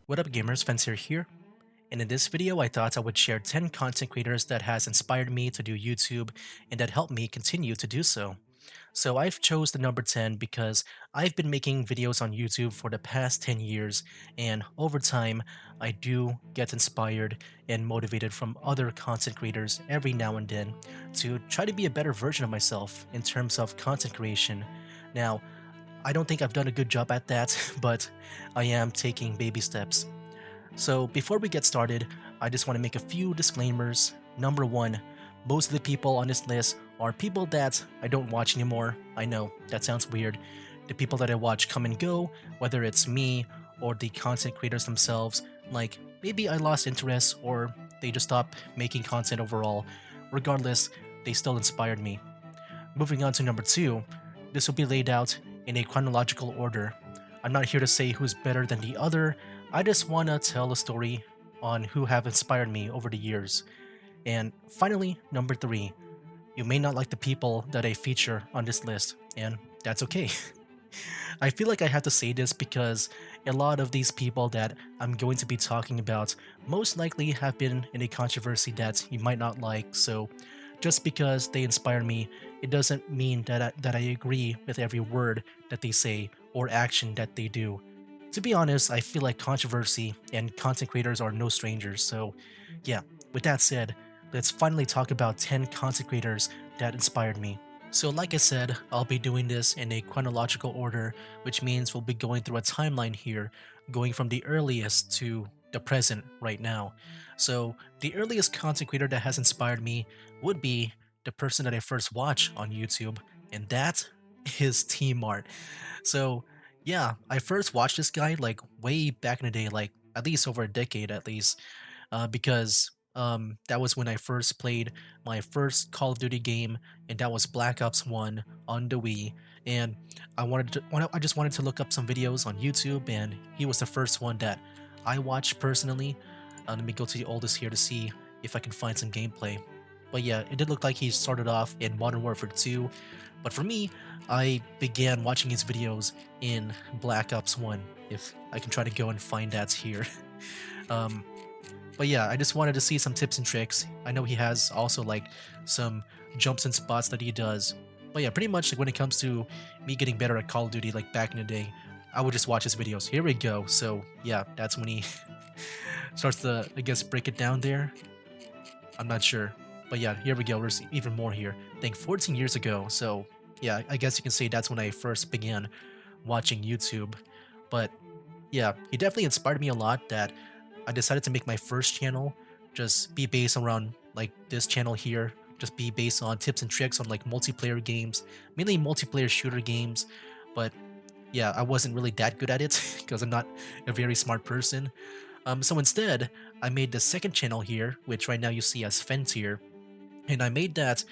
What up gamers, Fentyr here, and in this video I thought I would share 10 content creators that has inspired me to do YouTube and that helped me continue to do so. So I've chose the number 10 because I've been making videos on YouTube for the past 10 years, and over time I do get inspired and motivated from other content creators every now and then to try to be a better version of myself in terms of content creation. Now, I don't think I've done a good job at that, but I am taking baby steps. So before we get started, I just want to make a few disclaimers. Number one, most of the people on this list are people that I don't watch anymore. I know, that sounds weird. The people that I watch come and go, whether it's me or the content creators themselves, like maybe I lost interest or they just stopped making content overall. Regardless, they still inspired me. Moving on to number two, this will be laid out in a chronological order. I'm not here to say who's better than the other, I just want to tell a story on who have inspired me over the years. And finally, number three, you may not like the people that I feature on this list, and that's okay. I feel like I have to say this because a lot of these people that I'm going to be talking about most likely have been in a controversy that you might not like, so just because they inspire me, it doesn't mean that I agree with every word that they say or action that they do. To be honest, I feel like controversy and content creators are no strangers, so yeah, with that said, let's finally talk about 10 content creators that inspired me. So like I said, I'll be doing this in a chronological order, which means we'll be going through a timeline here, going from the earliest to the present right now. So the earliest content creator that has inspired me would be the person that I first watched on YouTube, and that is T-Mart. So yeah, I first watched this guy like way back in the day, like at least over a decade at least, because that was when I first played my first Call of Duty game, and that was Black Ops 1 on the Wii. And I just wanted to look up some videos on YouTube, and he was the first one that I watched personally. Let me go to the oldest here to see if I can find some gameplay. But yeah, it did look like he started off in Modern Warfare 2, but for me, I began watching his videos in Black Ops 1, if I can try to go and find that here. um, but yeah, I just wanted to see some tips and tricks. I know he has also like some jumps and spots that he does. But yeah, pretty much like when it comes to me getting better at Call of Duty like back in the day, I would just watch his videos. Here we go. So yeah, that's when he starts to, I guess, break it down there. I'm not sure. But yeah, here we go. There's even more here. I think 14 years ago. So yeah, I guess you can say that's when I first began watching YouTube. But yeah, he definitely inspired me a lot that I decided to make my first channel just be based around like this channel here, just be based on tips and tricks on like multiplayer games, mainly multiplayer shooter games. But yeah, I wasn't really that good at it because I'm not a very smart person. So instead, I made the second channel here, which right now you see as Fentyr, and I made that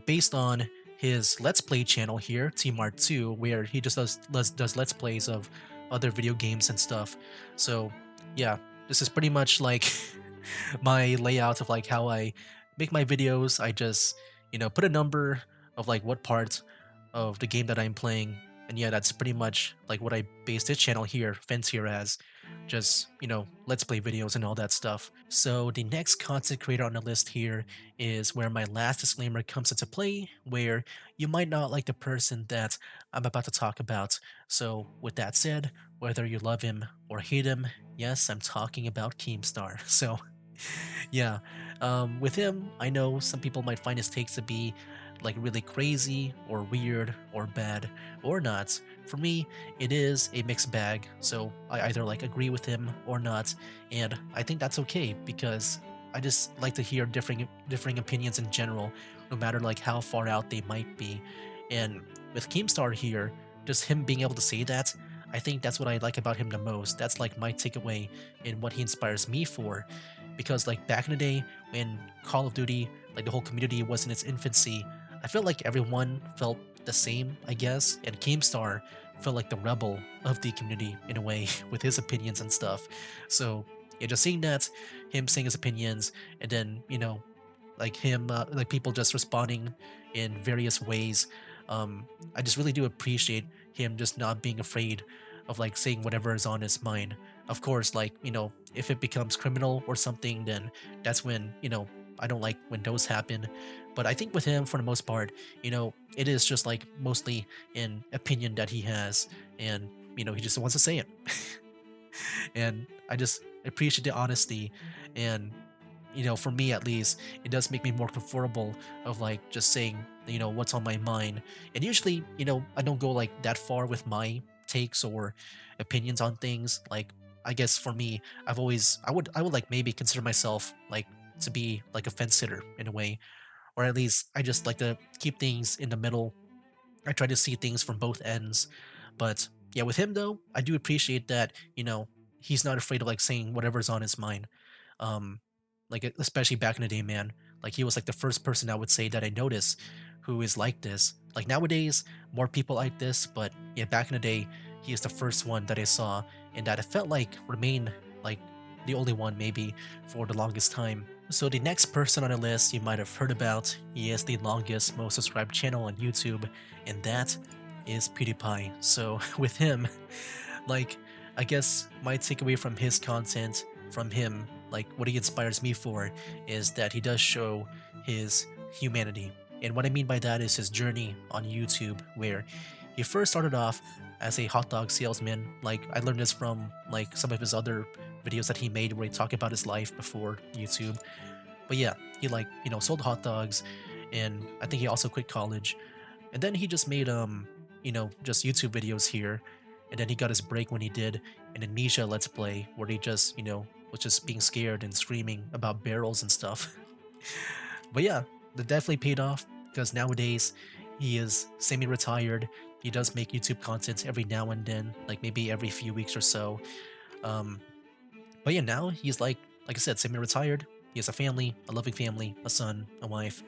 based on his Let's Play channel here, Tmart 2, where he just does Let's Plays of other video games and stuff. So yeah, this is pretty much like my layout of like how I make my videos. I just, put a number of like what part of the game that I'm playing. And yeah, that's pretty much like what I based this channel here, Fentyr, as. Just, let's play videos and all that stuff. So the next content creator on the list here is where my last disclaimer comes into play, where you might not like the person that I'm about to talk about. So with that said, whether you love him or hate him, yes, I'm talking about Keemstar. So yeah, with him, I know some people might find his takes to be like really crazy or weird or bad or not. For me, it is a mixed bag, so I either like agree with him or not, and I think that's okay because I just like to hear differing opinions in general, no matter like how far out they might be. And with Keemstar here, just him being able to say that, I think that's what I like about him the most. That's like my takeaway in what he inspires me for, because like back in the day when Call of Duty, like the whole community was in its infancy, I felt like everyone felt the same, I guess, and Keemstar felt like the rebel of the community in a way with his opinions and stuff. So yeah, just seeing that, him saying his opinions, and then like him, like people just responding in various ways. I just really do appreciate him just not being afraid of like saying whatever is on his mind. Of course, like, if it becomes criminal or something, then that's when, I don't like when those happen. But I think with him, for the most part, it is just like mostly an opinion that he has, and he just wants to say it. And I just appreciate the honesty. And for me at least, it does make me more comfortable of like just saying, what's on my mind. And usually, I don't go like that far with my takes or opinions on things. Like, I guess for me, I would like maybe consider myself like to be like a fence sitter in a way, or at least I just like to keep things in the middle. I try to see things from both ends. But yeah, with him though, I do appreciate that, he's not afraid of like saying whatever's on his mind. Um, like especially back in the day, man. Like he was like the first person I would say that I noticed who is like this. Like nowadays, more people like this, but yeah, back in the day, he is the first one that I saw, and that I felt like remained like the only one maybe for the longest time. So the next person on the list you might have heard about, he is the longest, most subscribed channel on YouTube, and that is PewDiePie. So with him, like, I guess my takeaway from his content, from him, like what he inspires me for, is that he does show his humanity. And what I mean by that is his journey on YouTube, where he first started off as a hot dog salesman. Like I learned this from like some of his other videos that he made where he talked about his life before YouTube. But yeah, he like, sold hot dogs, and I think he also quit college. And then he just made just YouTube videos here. And then he got his break when he did an Amnesia Let's Play where he just, was just being scared and screaming about barrels and stuff. But yeah, that definitely paid off because nowadays he is semi-retired. He does make YouTube content every now and then, like maybe every few weeks or so. Um, but yeah, now he's like I said, semi-retired. He has a family, a loving family, a son, a wife,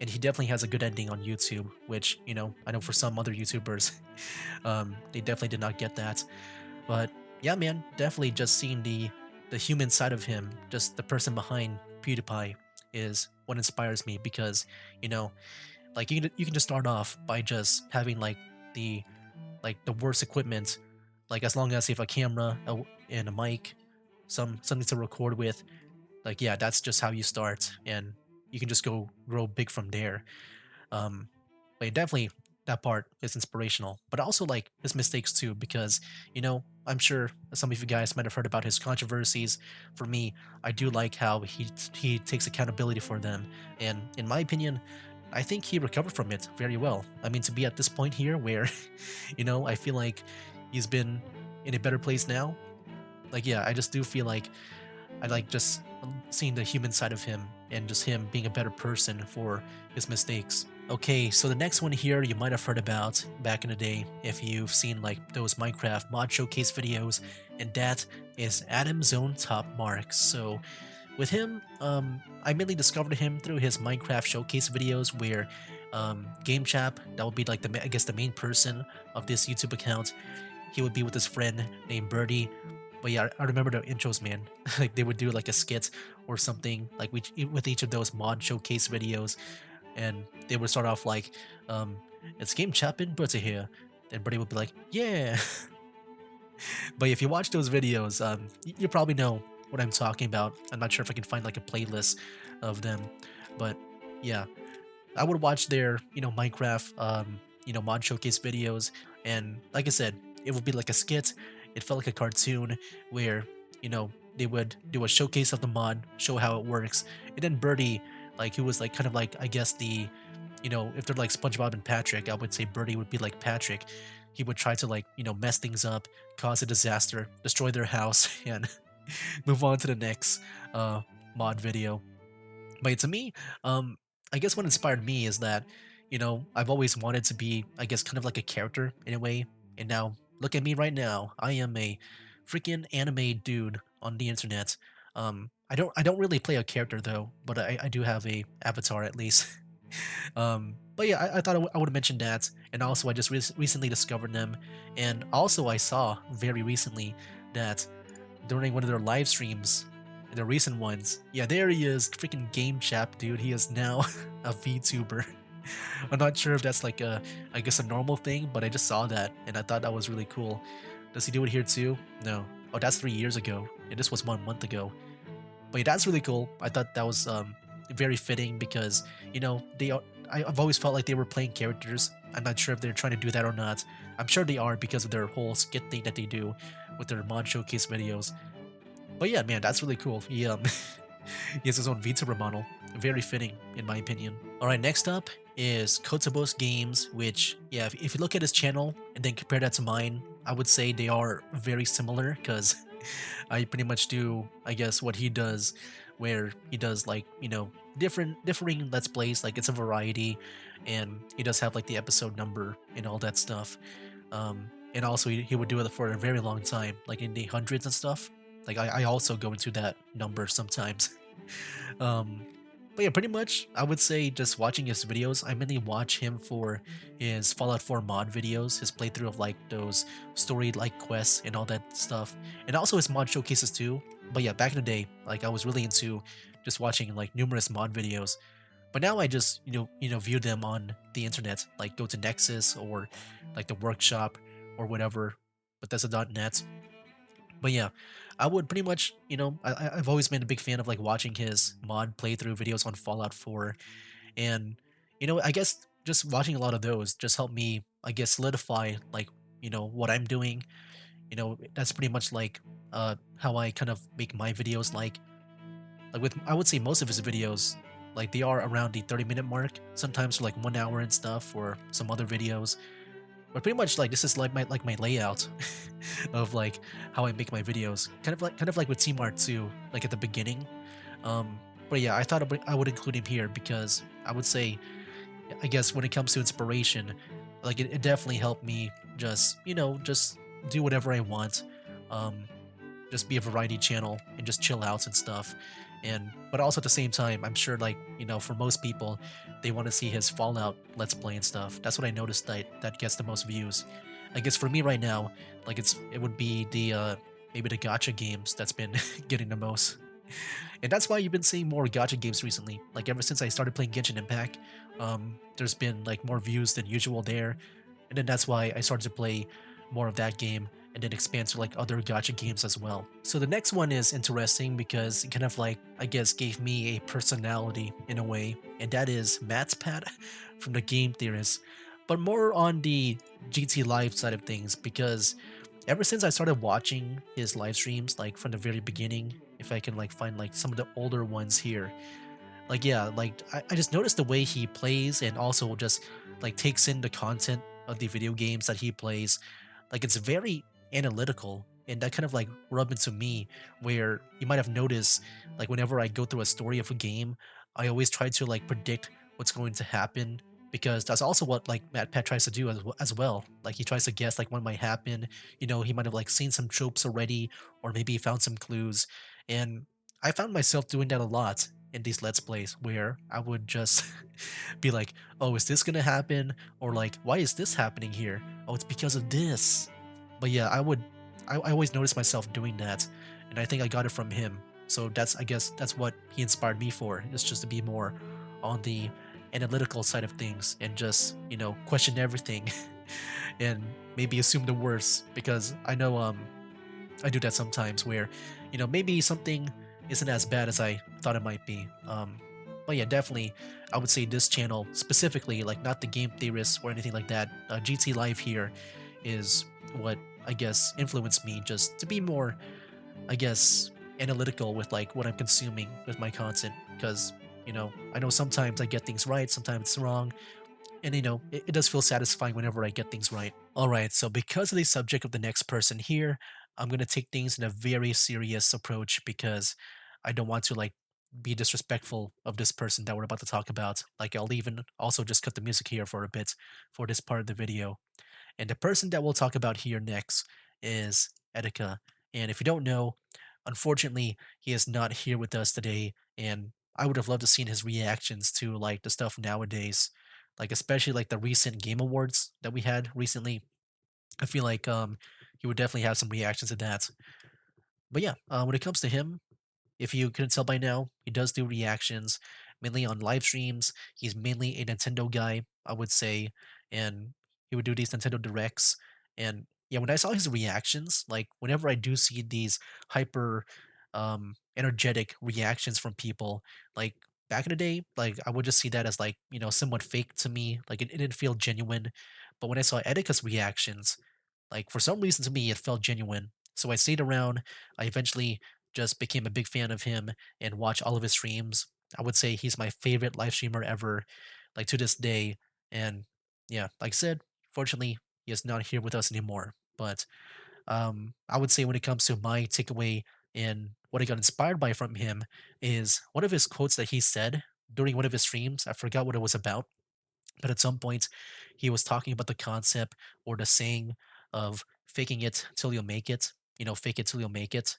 and he definitely has a good ending on YouTube, which, I know for some other YouTubers, they definitely did not get that. But yeah, man, definitely just seeing the human side of him, just the person behind PewDiePie, is what inspires me because, you know, like you can just start off by just having the the worst equipment, like as long as you have a camera and a mic, something to record with, like yeah, that's just how you start, and you can just go grow big from there. um but yeah, definitely that part is inspirational, but also like his mistakes too, because I'm sure some of you guys might have heard about his controversies. For me, I do like how he takes accountability for them, and in my opinion, I think he recovered from it very well. I mean, to be at this point here where I feel like he's been in a better place now. Like yeah, I just do feel like I like just seeing the human side of him and just him being a better person for his mistakes. Okay, so the next one here you might have heard about back in the day if you've seen like those Minecraft mod showcase videos, and that is Adam's own top marks. So with him, I mainly discovered him through his Minecraft showcase videos where Game Chap, that would be like I guess the main person of this YouTube account, he would be with his friend named Birdie. But yeah, I remember the intros, man. Like they would do like a skit or something like with each of those mod showcase videos, and they would start off like, um, "It's Game Chapin, Bertie here," and Birdie would be like, "Yeah." But if you watch those videos, you probably know what I'm talking about. I'm not sure if I can find like a playlist of them, but yeah, I would watch their, Minecraft, mod showcase videos, and like I said, it would be like a skit. It felt like a cartoon where, they would do a showcase of the mod, show how it works, and then Birdie, like who was like kind of like I guess if they're like SpongeBob and Patrick, I would say Birdie would be like Patrick. He would try to like mess things up, cause a disaster, destroy their house, and move on to the next mod video. But to me, I guess what inspired me is that, I've always wanted to be, I guess, kind of like a character in a way. And now, look at me right now. I am a freaking anime dude on the internet. I don't really play a character though, but I do have a avatar at least. But yeah, I thought I would mention that, and also I just recently discovered them, and also I saw very recently that during one of their live streams, the recent ones. Yeah, there he is, freaking Game Chap, dude. He is now a VTuber. I'm not sure if that's like I guess a normal thing, but I just saw that and I thought that was really cool. Does he do it here too? No. Oh, that's 3 years ago, and this was 1 month ago. But yeah, that's really cool. I thought that was very fitting because they are. I've always felt like they were playing characters. I'm not sure if they're trying to do that or not. I'm sure they are because of their whole skit thing that they do with their mod showcase videos. But yeah, man, that's really cool. He has his own Vita model. Very fitting, in my opinion. All right, next up is Kotobo's Games, which, yeah, if you look at his channel and then compare that to mine, I would say they are very similar because I pretty much do, I guess, what he does, where he does like, differing Let's Plays, like it's a variety, and he does have like the episode number and all that stuff. And also he would do it for a very long time, like in the hundreds and stuff. Like I also go into that number sometimes. um, but yeah, pretty much I would say just watching his videos. I mainly watch him for his Fallout 4 mod videos, his playthrough of like those story like quests and all that stuff, and also his mod showcases too. But yeah, back in the day, like I was really into just watching like numerous mod videos. But now I just view them on the internet, like go to Nexus or like the workshop or whatever, Bethesda.net. But yeah, I would pretty much, I've always been a big fan of like watching his mod playthrough videos on Fallout 4, and I guess just watching a lot of those just helped me, I guess, solidify like what I'm doing. That's pretty much like how I kind of make my videos like with I would say most of his videos like they are around the 30-minute mark, sometimes for like 1 hour and stuff, or some other videos. But pretty much like this is like my layout of like how I make my videos. Kind of like with Team Art too, like at the beginning. But yeah, I thought I would include him here because I would say, I guess when it comes to inspiration, like it definitely helped me just do whatever I want. Um, just be a variety channel and just chill out and stuff. And but also at the same time, I'm sure like, for most people, they want to see his Fallout Let's Play and stuff. That's what I noticed that gets the most views. I guess for me right now, like it would be the maybe the gotcha games that's been getting the most. And that's why you've been seeing more gacha games recently. Like ever since I started playing Genshin Impact, there's been like more views than usual there, and then that's why I started to play more of that game and then expand to like other gacha games as well. So the next one is interesting because it kind of like, I guess, gave me a personality in a way, and that is Matt's Pat from the Game Theorist, but more on the GT Live side of things because ever since I started watching his live streams, like from the very beginning, if I can like find like some of the older ones here, like yeah, like I just noticed the way he plays and also just like takes in the content of the video games that he plays. Like it's very analytical, and that kind of like rubbed into me, where you might have noticed like whenever I go through a story of a game, I always try to like predict what's going to happen, because that's also what like Matt Pat tries to do as well. Like he tries to guess like what might happen. He might have like seen some tropes already, or maybe he found some clues. And I found myself doing that a lot in these Let's Plays, where I would just be like, oh, is this gonna happen? Or like, why is this happening here? Oh, it's because of this. But yeah, I always notice myself doing that, and I think I got it from him. So I guess that's what he inspired me for. It's just to be more on the analytical side of things and just, question everything and maybe assume the worst, because I know I do that sometimes where, maybe something isn't as bad as I thought it might be. But yeah, definitely, I would say this channel specifically, like not the game theorists or anything like that. GT Live here is what I guess influenced me just to be more, I guess, analytical with like what I'm consuming with my content. Because, I know sometimes I get things right, sometimes it's wrong, and it does feel satisfying whenever I get things right. All right, so because of the subject of the next person here, I'm going to take things in a very serious approach because I don't want to like be disrespectful of this person that we're about to talk about. Like I'll even also just cut the music here for a bit for this part of the video. And the person that we'll talk about here next is Etika. And if you don't know, unfortunately, he is not here with us today. And I would have loved to seen his reactions to like the stuff nowadays, like especially like the recent Game Awards that we had recently. I feel like he would definitely have some reactions to that. But yeah, when it comes to him, if you couldn't tell by now, he does do reactions mainly on live streams. He's mainly a Nintendo guy, I would say, and he would do these Nintendo directs. And yeah, when I saw his reactions, like whenever I do see these hyper energetic reactions from people, like back in the day, like I would just see that as like, somewhat fake to me. Like it didn't feel genuine. But when I saw Etika's reactions, like for some reason to me it felt genuine. So I stayed around. I eventually just became a big fan of him and watch all of his streams. I would say he's my favorite live streamer ever, like to this day. And yeah, like I said, fortunately, he is not here with us anymore. But I would say when it comes to my takeaway and what I got inspired by from him is one of his quotes that he said during one of his streams. I forgot what it was about, but at some point he was talking about the concept or the saying of faking it till you make it, fake it till you make it.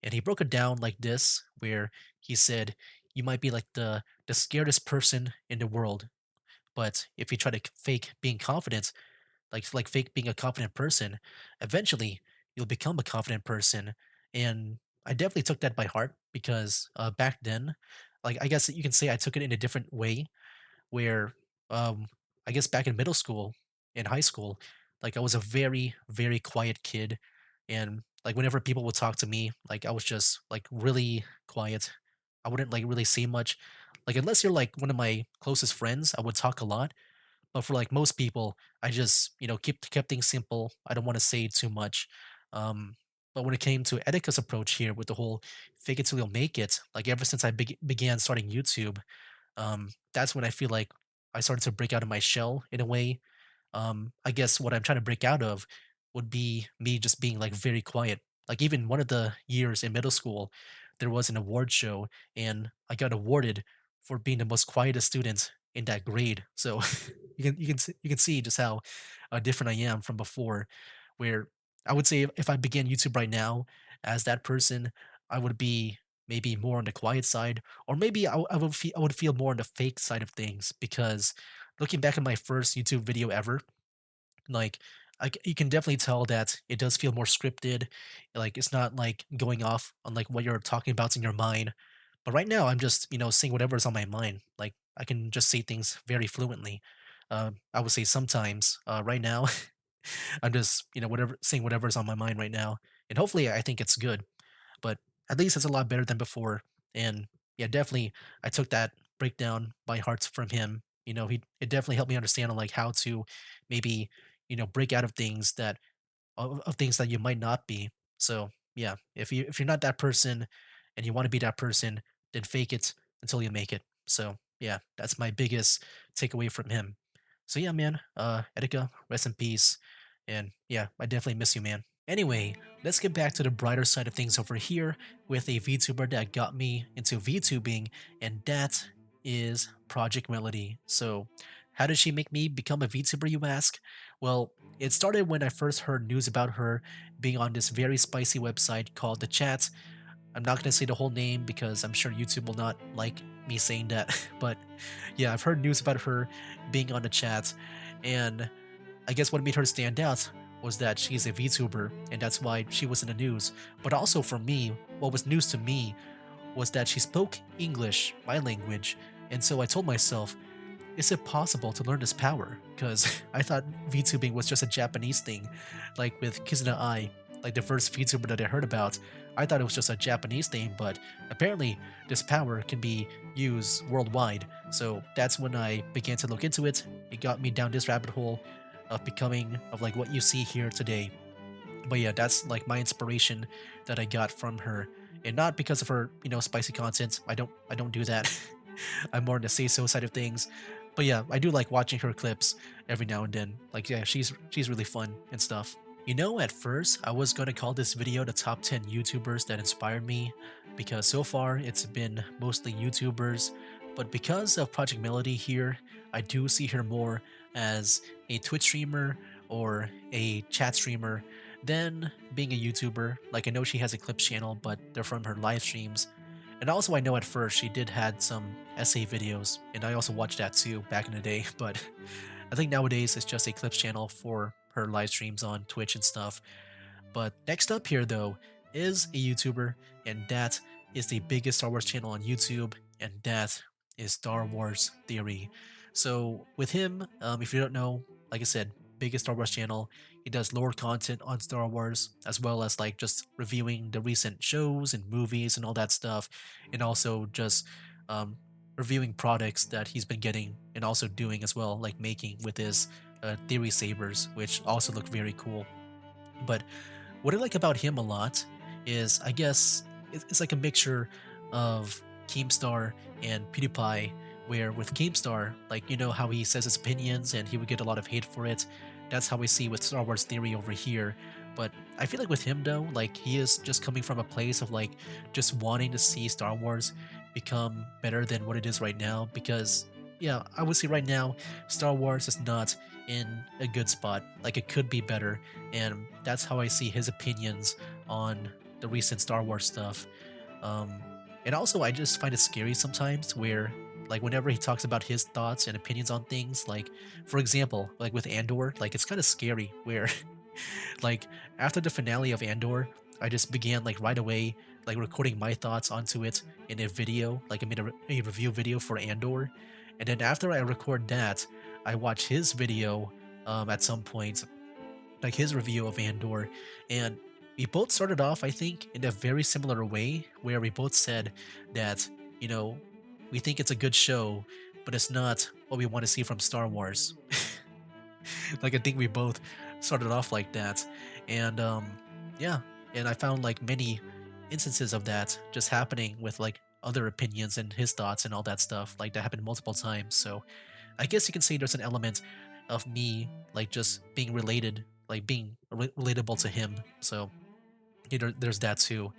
And he broke it down like this, where he said, you might be like the scaredest person in the world, but if you try to fake being confident, like fake being a confident person, eventually you'll become a confident person. And I definitely took that by heart because back then, like I guess you can say I took it in a different way where um I guess back in middle school and high school, like I was a very, very quiet kid. And like whenever people would talk to me, like I was just like really quiet. I wouldn't like really say much. Like unless you're like one of my closest friends, I would talk a lot. But for like most people, I just, kept things simple. I don't want to say too much. Um, but when it came to Etika's approach here with the whole fake it till you'll make it, like ever since I began starting YouTube, that's when I feel like I started to break out of my shell in a way. I guess what I'm trying to break out of would be me just being like very quiet. Like even one of the years in middle school, there was an award show, and I got awarded for being the most quietest student in that grade. So you can see just how different I am from before. Where I would say if I began YouTube right now as that person, I would be maybe more on the quiet side, or maybe I would feel more on the fake side of things because looking back at my first YouTube video ever, like you can definitely tell that it does feel more scripted. Like it's not like going off on like what you're talking about in your mind. But right now, I'm just saying whatever's on my mind. Like I can just say things very fluently. I would say sometimes. Right now, I'm just whatever saying whatever's on my mind right now, and hopefully, I think it's good. But at least it's a lot better than before. And yeah, definitely, I took that breakdown by heart from him. It definitely helped me understand on like how to maybe break out of things of things that you might not be. So yeah, if you're not that person and you want to be that person, then fake it until you make it. So yeah, that's my biggest takeaway from him. So yeah, man, Etika, rest in peace. And yeah, I definitely miss you, man. Anyway, let's get back to the brighter side of things over here with a VTuber that got me into VTubing, and that is Project Melody. So, how did she make me become a VTuber, you ask? Well, it started when I first heard news about her being on this very spicy website called The Chat. I'm not going to say the whole name because I'm sure YouTube will not like me saying that. But yeah, I've heard news about her being on The Chat. And I guess what made her stand out was that she's a VTuber, and that's why she was in the news. But also for me, what was news to me was that she spoke English, my language. And so I told myself, is it possible to learn this power? Because I thought VTubing was just a Japanese thing, like with Kizuna Ai, like the first VTuber that I heard about. I thought it was just a Japanese thing, but apparently this power can be used worldwide. So that's when I began to look into it. It got me down this rabbit hole of becoming of like what you see here today. But yeah, that's like my inspiration that I got from her, and not because of her, spicy content. I don't do that. I'm more on the say so side of things. But yeah, I do like watching her clips every now and then. Like yeah, she's really fun and stuff. At first I was gonna call this video the top 10 YouTubers that inspired me, because so far it's been mostly YouTubers, but because of Project Melody here, I do see her more as a Twitch streamer or a chat streamer than being a YouTuber. Like I know she has a clips channel, but they're from her live streams. And also I know at first she did had some essay videos, and I also watched that too back in the day, but I think nowadays it's just a clips channel for her live streams on Twitch and stuff. But next up here though is a YouTuber, and that is the biggest Star Wars channel on YouTube, and that is Star Wars Theory. So with him, if you don't know, like I said, biggest Star Wars channel. He does lore content on Star Wars, as well as like just reviewing the recent shows and movies and all that stuff, and also just um, reviewing products that he's been getting and also doing as well, like making with his theory sabers, which also look very cool. But what I like about him a lot is, I guess, it's like a mixture of Keemstar and PewDiePie, where with Keemstar, like, you know, how he says his opinions and he would get a lot of hate for it. That's how we see with Star Wars Theory over here. But I feel like with him, though, like, he is just coming from a place of, like, just wanting to see Star Wars become better than what it is right now. Because, yeah, I would say right now, Star Wars is not in a good spot. Like, it could be better, and that's how I see his opinions on the recent Star Wars stuff. Um, and also, I just find it scary sometimes where, like, whenever he talks about his thoughts and opinions on things, like, for example, like with Andor, like, it's kind of scary where, like, after the finale of Andor, I just began, like, right away, like, recording my thoughts onto it in a video, like, I made a review video for Andor. And then after I record that, I watch his video at some point, like his review of Andor, and we both started off, I think, in a very similar way, where we both said that, you know, we think it's a good show, but it's not what we want to see from Star Wars. Like, I think we both started off like that, and yeah, and I found like many instances of that just happening with like other opinions and his thoughts and all that stuff. Like that happened multiple times. So I guess you can say there's an element of me like just being related, like being relatable to him. So there's that too.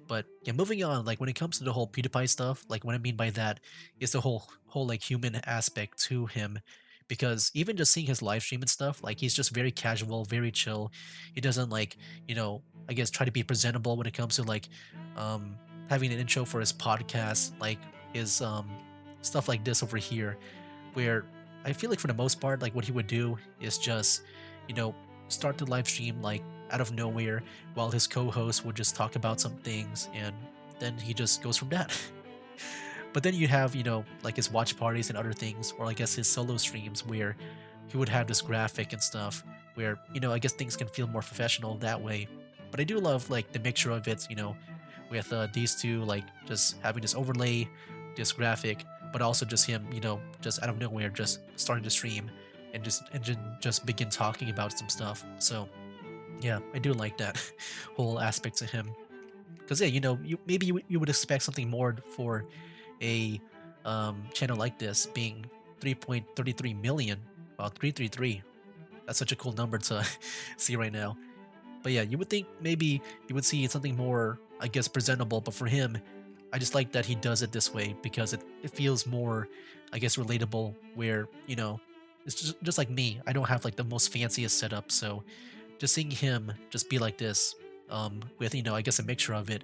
But yeah, moving on, like when it comes to the whole PewDiePie stuff, like what I mean by that is the whole like human aspect to him. Because even just seeing his live stream and stuff, like he's just very casual, very chill. He doesn't like, I guess try to be presentable when it comes to like um having an intro for his podcast, like his stuff like this over here where I feel like for the most part, like what he would do is just, you know, start the live stream like out of nowhere while his co-host would just talk about some things and then he just goes from that. But then you have, like his watch parties and other things, or I guess his solo streams where he would have this graphic and stuff where, I guess things can feel more professional that way. But I do love like the mixture of it, with these two, like just having this overlay, this graphic, but also just him, just out of nowhere, just starting to stream and just begin talking about some stuff. So yeah, I do like that whole aspect to him. Because yeah, you would expect something more for a channel like this being 3.33 million. Wow, 333. That's such a cool number to see right now. But yeah, you would think maybe you would see something more, I guess, presentable. But for him, I just like that he does it this way because it feels more, I guess, relatable. Where it's just like me. I don't have like the most fanciest setup, so just seeing him just be like this, with I guess a mixture of it,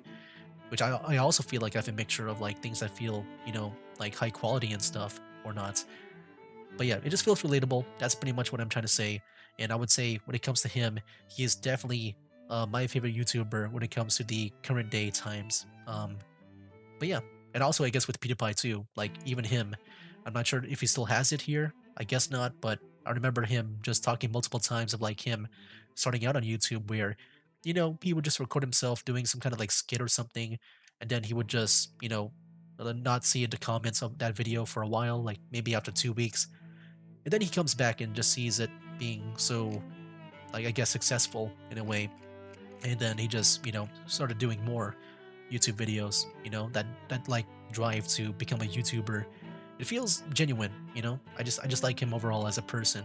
which I also feel like I have a mixture of like things that feel like high quality and stuff or not. But yeah, it just feels relatable. That's pretty much what I'm trying to say. And I would say when it comes to him, he is definitely my favorite YouTuber when it comes to the current day times. But yeah, and also I guess with PewDiePie too, like even him, I'm not sure if he still has it here. I guess not, but I remember him just talking multiple times of like him starting out on YouTube where, he would just record himself doing some kind of like skit or something, and then he would just, not see the comments of that video for a while, like maybe after 2 weeks. And then he comes back and just sees it being so, like, I guess successful in a way. And then he just, started doing more YouTube videos, that like drive to become a YouTuber. It feels genuine, I just like him overall as a person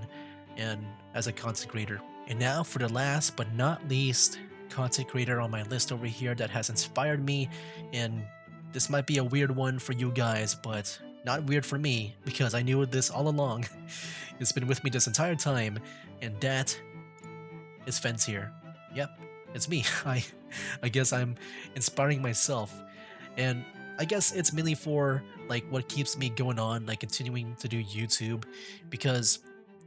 and as a content creator. And now for the last but not least content creator on my list over here that has inspired me, and this might be a weird one for you guys, but not weird for me because I knew this all along. It's been with me this entire time, and that is Fentyr. Yep, it's me. I guess I'm inspiring myself. And I guess it's mainly for like what keeps me going on, like continuing to do YouTube, because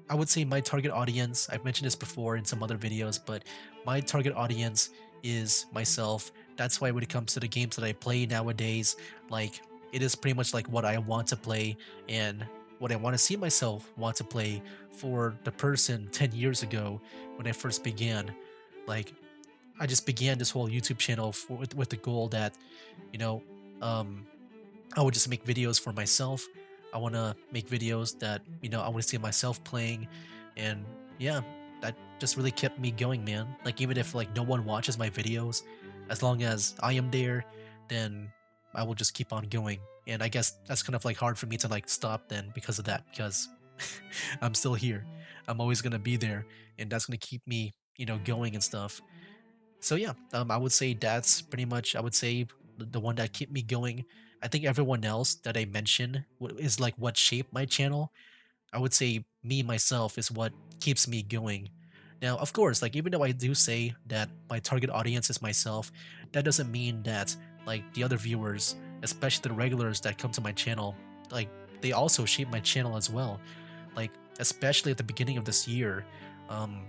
I would say my target audience, I've mentioned this before in some other videos, but my target audience is myself. That's why when it comes to the games that I play nowadays, like it is pretty much like what I want to play, and what I want to see myself want to play for the person 10 years ago when I first began. Like, I just began this whole YouTube channel with the goal that, you know, um, I would just make videos for myself. I want to make videos that, I want to see myself playing. And yeah, that just really kept me going, man. Like, even if like no one watches my videos, as long as I am there, then I will just keep on going. And I guess that's kind of like hard for me to like stop then because of that, because I'm still here. I'm always going to be there, and that's going to keep me, going and stuff. So yeah, I would say that's pretty much, I would say, the one that kept me going. I think everyone else that I mentioned is like what shaped my channel. I would say me myself is what keeps me going. Now, of course, like even though I do say that my target audience is myself, that doesn't mean that like the other viewers, especially the regulars that come to my channel, like they also shape my channel as well. Like especially at the beginning of this year, um,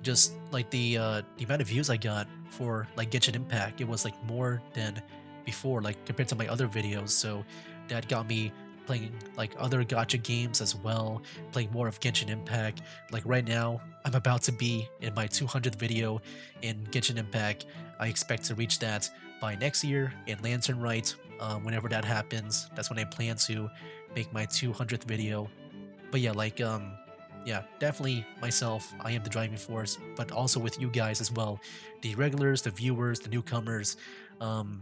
just like the amount of views I got for like Genshin Impact, it was like more than before, like compared to my other videos. So that got me playing like other gacha games as well, playing more of Genshin Impact. Like right now, I'm about to be in my 200th video in Genshin Impact. I expect to reach that by next year in Lantern Right. Whenever that happens, that's when I plan to make my 200th video. But yeah, like yeah, definitely myself. I am the driving force, but also with you guys as well. The regulars, the viewers, the newcomers. Um,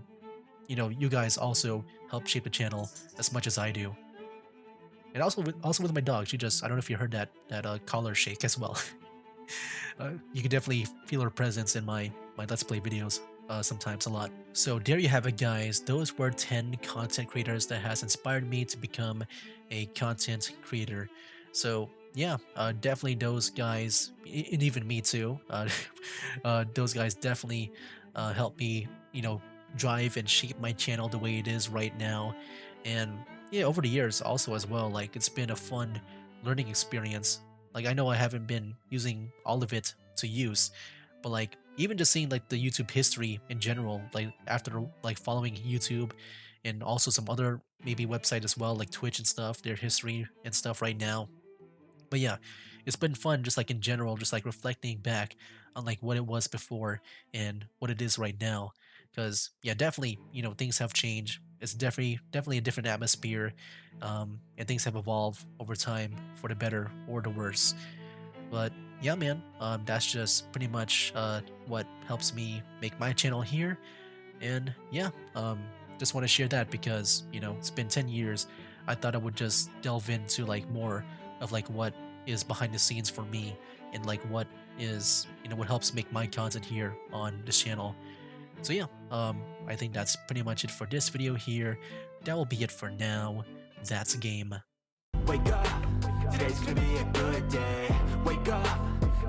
you guys also help shape the channel as much as I do. And also with my dog, she just, I don't know if you heard that collar shake as well. You can definitely feel her presence in my Let's Play videos sometimes a lot. So there you have it, guys. Those were 10 content creators that has inspired me to become a content creator. So yeah, definitely those guys, and even me too. Those guys definitely helped me, drive and shape my channel the way it is right now. And yeah, over the years also as well, like it's been a fun learning experience. Like I know I haven't been using all of it to use, but like even just seeing like the YouTube history in general, like after like following YouTube and also some other maybe website as well, like Twitch and stuff, their history and stuff right now. But yeah, it's been fun just like in general, just like reflecting back on like what it was before and what it is right now. Cause yeah, definitely, things have changed. It's definitely a different atmosphere. And things have evolved over time for the better or the worse. But yeah, man, that's just pretty much what helps me make my channel here. And yeah, just want to share that because, it's been 10 years. I thought I would just delve into like more of like what is behind the scenes for me and like what is, what helps make my content here on this channel. So yeah, I think that's pretty much it for this video here. That will be it for now. That's a game. Wake up, today's gonna be a good day. Wake up,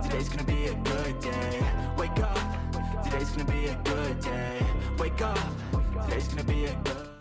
today's gonna be a good day. Wake up, today's gonna be a good day. Wake up, today's gonna be a good